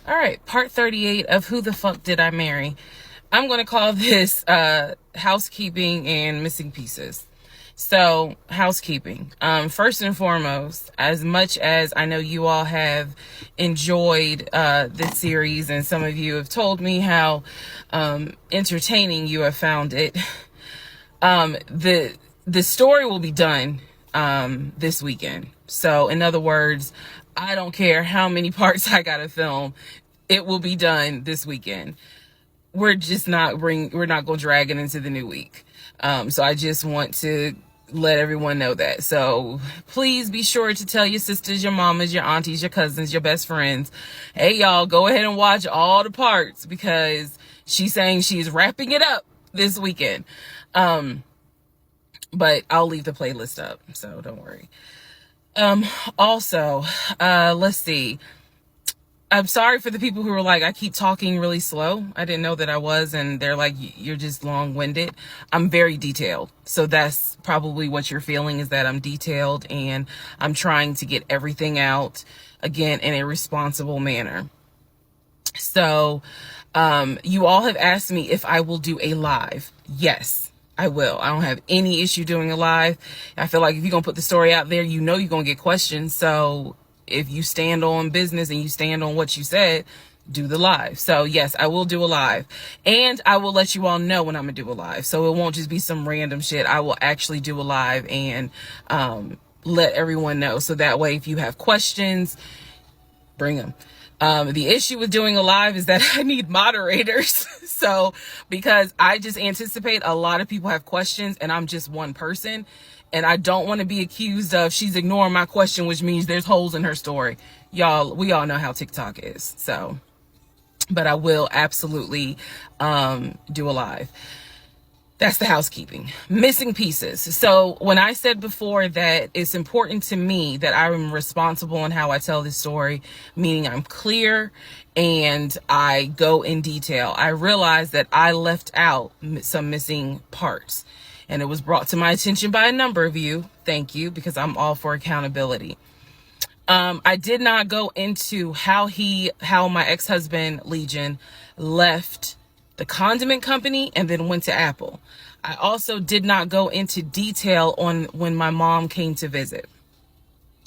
All right, part 38 of Who the Fuck Did I Marry? I'm going to call this housekeeping and missing pieces. So, housekeeping. First and foremost, as much as I know you all have enjoyed this series, and some of you have told me how entertaining you have found it, the story will be done this weekend. So, in other words, I don't care how many parts I gotta film. It will be done this weekend. We're not gonna drag it into the new week. So I just want to let everyone know that. So please be sure to tell your sisters, your mamas, your aunties, your cousins, your best friends, hey y'all, go ahead and watch all the parts because she's saying she's wrapping it up this weekend. But I'll leave the playlist up, so don't worry. Also, let's see. I'm sorry for the people who were like, I keep talking really slow. I didn't know that I was, and they're like, you're just long-winded. I'm very detailed. So that's probably what you're feeling, is that I'm detailed and I'm trying to get everything out, again, in a responsible manner. So, you all have asked me if I will do a live. Yes, I will. I don't have any issue doing a live. I feel like if you're going to put the story out there, you know you're going to get questions. So if you stand on business and you stand on what you said, do the live. So yes, I will do a live. And I will let you all know when I'm going to do a live. So it won't just be some random shit. I will actually do a live and let everyone know. So that way, if you have questions, bring them. The issue with doing a live is that I need moderators. So, because I just anticipate a lot of people have questions and I'm just one person, and I don't want to be accused of she's ignoring my question, which means there's holes in her story. Y'all, we all know how TikTok is. So, but I will absolutely do a live. That's the housekeeping. Missing pieces. So when I said before that it's important to me that I'm responsible in how I tell this story, meaning I'm clear and I go in detail, I realized that I left out some missing parts. And it was brought to my attention by a number of you. Thank you, because I'm all for accountability. I did not go into how my ex-husband, Legion, left the condiment company and then went to Apple. I also did not go into detail on when my mom came to visit.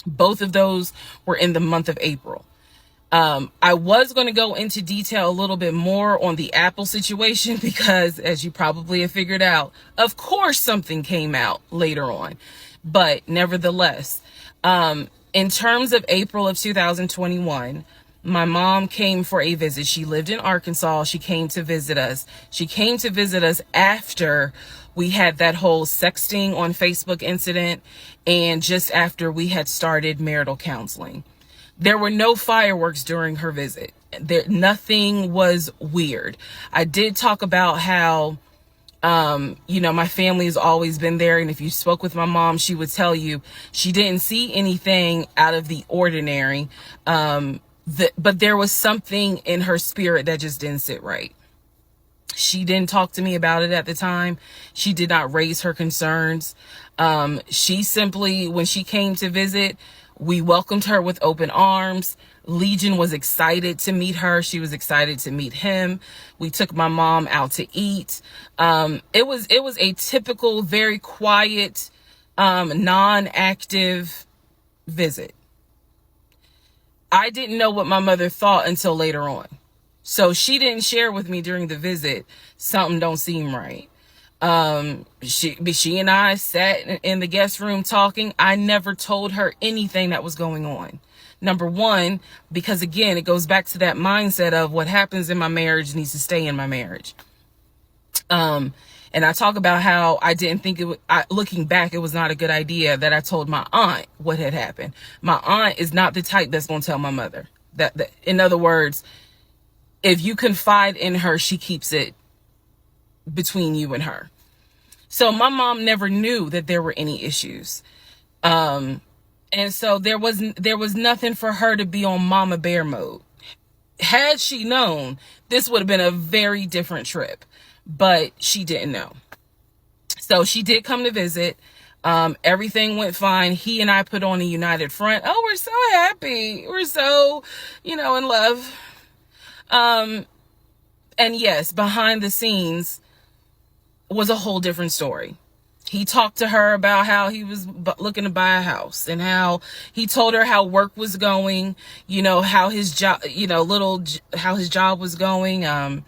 Both of those were in the month of April. I was going to go into detail a little bit more on the Apple situation because, as you probably have figured out, of course something came out later on. But nevertheless, in terms of April of 2021, my mom came for a visit. She lived in Arkansas. She came to visit us. She came to visit us after we had that whole sexting on Facebook incident and just after we had started marital counseling. There were no fireworks during her visit. Nothing was weird. I did talk about how, my family has always been there. And if you spoke with my mom, she would tell you she didn't see anything out of the ordinary. But there was something in her spirit that just didn't sit right. She didn't talk to me about it at the time. She did not raise her concerns. She simply, when she came to visit, we welcomed her with open arms. Legion was excited to meet her. She was excited to meet him. We took my mom out to eat. It was a typical, very quiet, non-active visit. I didn't know what my mother thought until later on. So she didn't share with me during the visit, something don't seem right. She and I sat in the guest room talking. I never told her anything that was going on. Number one, because again, it goes back to that mindset of what happens in my marriage needs to stay in my marriage. And I talk about how I didn't think looking back, it was not a good idea that I told my aunt what had happened. My aunt is not the type that's going to tell my mother that, in other words, if you confide in her, she keeps it between you and her. So my mom never knew that there were any issues. And so there was nothing for her to be on mama bear mode. Had she known, this would have been a very different trip, but she didn't know. So she did come to visit. Everything went fine. He and I put on a united front. Oh, we're so happy. We're so, in love. And yes, behind the scenes was a whole different story. He talked to her about how he was looking to buy a house, and how he told her how work was going, how his job, how his job was going,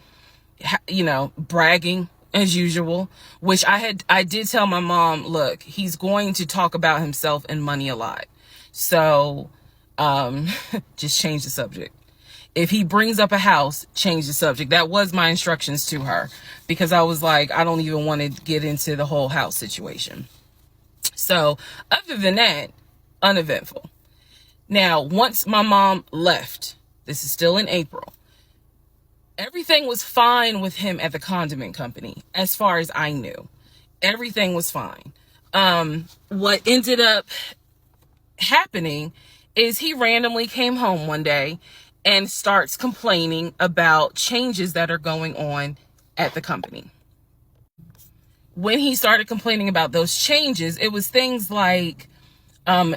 bragging as usual, which I did tell my mom, look, he's going to talk about himself and money a lot. So, just change the subject. If he brings up a house, change the subject. That was my instructions to her, because I was like, I don't even want to get into the whole house situation. So other than that, uneventful. Now, once my mom left, this is still in April, everything was fine with him at the condiment company. As far as I knew, everything was fine. What ended up happening is he randomly came home one day and starts complaining about changes that are going on at the company. When he started complaining about those changes, it was things like,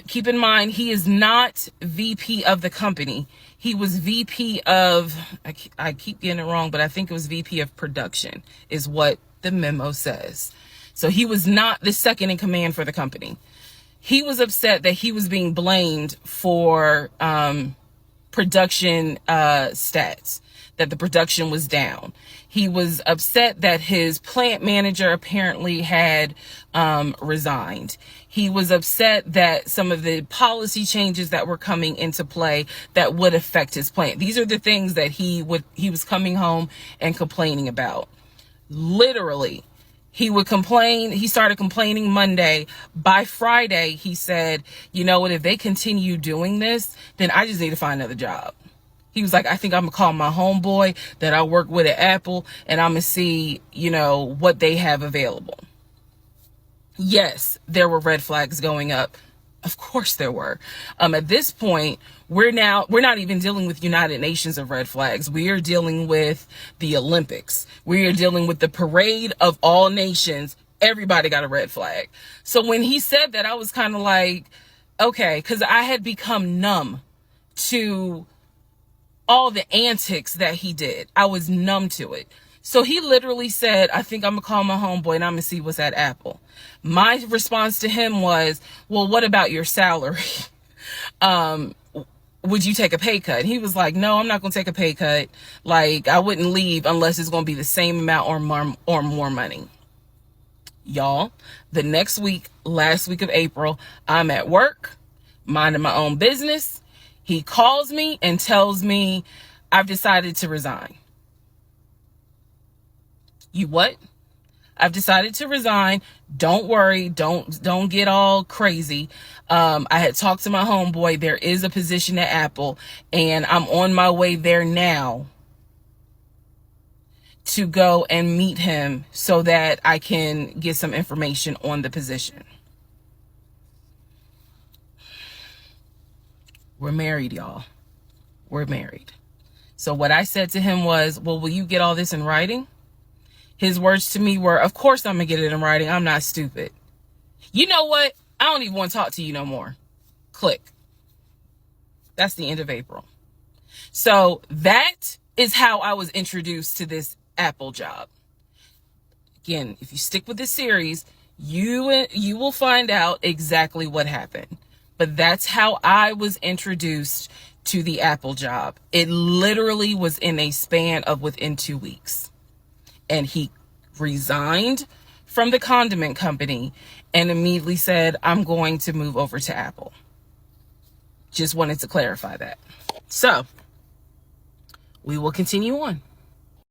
keep in mind, he is not VP of the company. He was VP of, I keep getting it wrong, but I think it was VP of production is what the memo says. So he was not the second in command for the company. He was upset that he was being blamed for, production stats, that the production was down. He was upset that his plant manager apparently had resigned. He was upset that some of the policy changes that were coming into play that would affect his plant. These are the things that he was coming home and complaining about. Literally, he would complain. He started complaining Monday. By Friday, he said, you know what, if they continue doing this, then I just need to find another job. He was like, I think I'm going to call my homeboy that I work with at Apple, and I'm going to see, what they have available. Yes, there were red flags going up. Of course there were. At this point, we're not even dealing with United Nations of red flags. We are dealing with the Olympics. We are dealing with the parade of all nations. Everybody got a red flag. So when he said that, I was kind of like, okay, because I had become numb to all the antics that he did. I was numb to it. So he literally said, I think I'm going to call my homeboy and I'm going to see what's at Apple. My response to him was, well, what about your salary? Would you take a pay cut? And he was like, no, I'm not going to take a pay cut. Like, I wouldn't leave unless it's going to be the same amount or more money. Y'all, the next week, last week of April, I'm at work, minding my own business. He calls me and tells me, I've decided to resign. You what? I've decided to resign. Don't worry. Don't get all crazy. I had talked to my homeboy. There is a position at Apple, and I'm on my way there now to go and meet him so that I can get some information on the position. We're married, y'all. We're married. So what I said to him was, well, will you get all this in writing? His words to me were, of course I'm going to get it in writing. I'm not stupid. You know what? I don't even want to talk to you no more. Click. That's the end of April. So that is how I was introduced to this Apple job. Again, if you stick with this series, you will find out exactly what happened. But that's how I was introduced to the Apple job. It literally was in a span of within 2 weeks. And he resigned from the condiment company and immediately said, I'm going to move over to Apple. Just wanted to clarify that. So we will continue on.